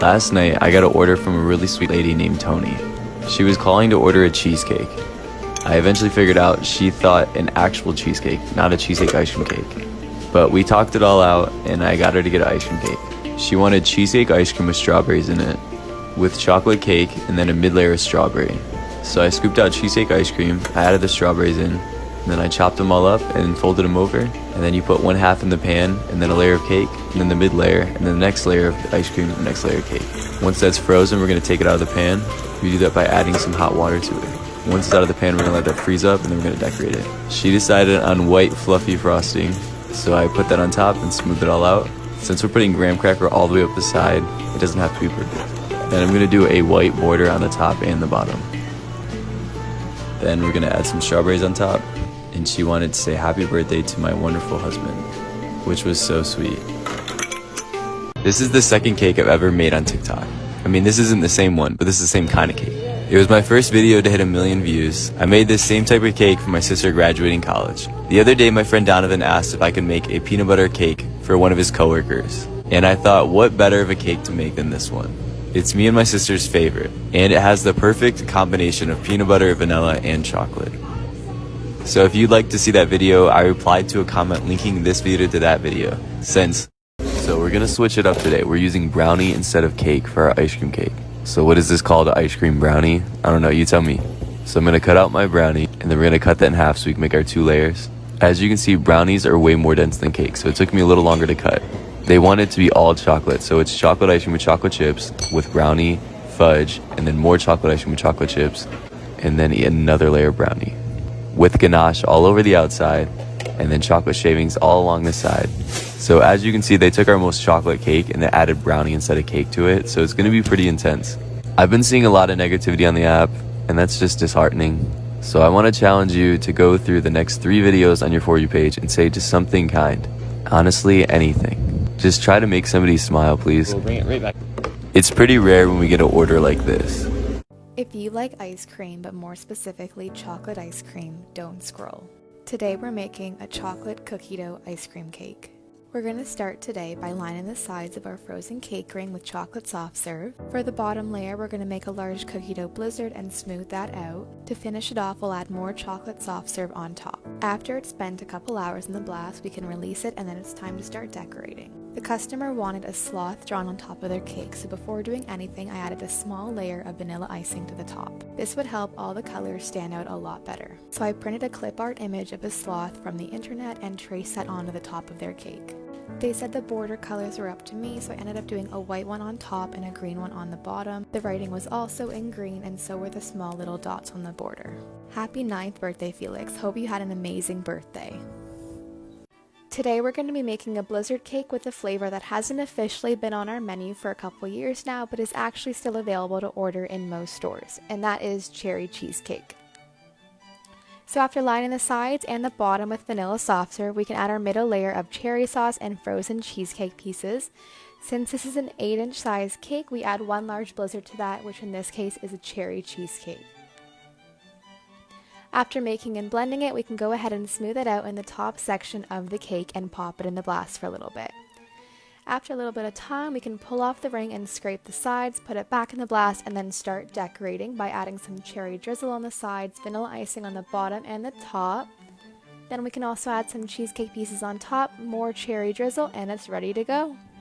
Last night, I got an order from a really sweet lady named Tony. She was calling to order a cheesecake. I eventually figured out she thought an actual cheesecake, not a cheesecake ice cream cake. But we talked it all out, and I got her to get an ice cream cake. She wanted cheesecake ice cream with strawberries in it, with chocolate cake, and then a mid-layer of strawberry. So I scooped out cheesecake ice cream, I added the strawberries in, and then I chopped them all up and folded them over. And then you put one half in the pan, and then a layer of cake, and then the mid layer, and then the next layer of ice cream, and the next layer of cake. Once that's frozen, we're gonna take it out of the pan. We do that by adding some hot water to it. Once it's out of the pan, we're gonna let that freeze up, and then we're gonna decorate it. She decided on white fluffy frosting, so I put that on top and smoothed it all out. Since we're putting graham cracker all the way up the side, it doesn't have to be perfect. Then I'm gonna do a white border on the top and the bottom. Then we're gonna add some strawberries on top. And she wanted to say happy birthday to my wonderful husband, which was so sweet. This is the second cake I've ever made on TikTok. I mean, this isn't the same one, but this is the same kind of cake. It was my first video to hit 1 million views. I made this same type of cake for my sister graduating college. The other day, my friend Donovan asked if I could make a peanut butter cake for one of his coworkers. And I thought, what better of a cake to make than this one? It's me and my sister's favorite, and it has the perfect combination of peanut butter, vanilla, and chocolate. So if you'd like to see that video, I replied to a comment linking this video to that video. So we're gonna switch it up today. We're using brownie instead of cake for our ice cream cake. So what is this called, an ice cream brownie? I don't know, you tell me. So I'm gonna cut out my brownie, and then we're gonna cut that in half so we can make our 2 layers. As you can see, brownies are way more dense than cake, so it took me a little longer to cut. They want it to be all chocolate, so it's chocolate ice cream with chocolate chips, with brownie, fudge, and then more chocolate ice cream with chocolate chips, and then another layer of brownie, with ganache all over the outside, and then chocolate shavings all along the side. So as you can see, they took our most chocolate cake and they added brownie instead of cake to it, so it's gonna be pretty intense. I've been seeing a lot of negativity on the app, and that's just disheartening. So I wanna challenge you to go through the next 3 videos on your For You page and say just something kind. Honestly, anything. Just try to make somebody smile, please. We'll bring it right back. It's pretty rare when we get an order like this. If you like ice cream, but more specifically chocolate ice cream, don't scroll. Today we're making a chocolate cookie dough ice cream cake. We're going to start today by lining the sides of our frozen cake ring with chocolate soft serve. For the bottom layer, we're going to make a large cookie dough blizzard and smooth that out. To finish it off, we'll add more chocolate soft serve on top. After it's spent a couple hours in the blast, we can release it, and then it's time to start decorating. The customer wanted a sloth drawn on top of their cake, so before doing anything, I added a small layer of vanilla icing to the top. This would help all the colors stand out a lot better. So I printed a clip art image of a sloth from the internet and traced that onto the top of their cake. They said the border colors were up to me, so I ended up doing a white one on top and a green one on the bottom. The writing was also in green, and so were the small little dots on the border. Happy 9th birthday, Felix. Hope you had an amazing birthday. Today we're going to be making a blizzard cake with a flavor that hasn't officially been on our menu for a couple years now, but is actually still available to order in most stores, and that is cherry cheesecake. So after lining the sides and the bottom with vanilla soft serve, we can add our middle layer of cherry sauce and frozen cheesecake pieces. Since this is an 8-inch size cake, we add 1 large blizzard to that, which in this case is a cherry cheesecake. After making and blending it, we can go ahead and smooth it out in the top section of the cake and pop it in the blast for a little bit. After a little bit of time, we can pull off the ring and scrape the sides, put it back in the blast, and then start decorating by adding some cherry drizzle on the sides, vanilla icing on the bottom and the top. Then we can also add some cheesecake pieces on top, more cherry drizzle, and it's ready to go.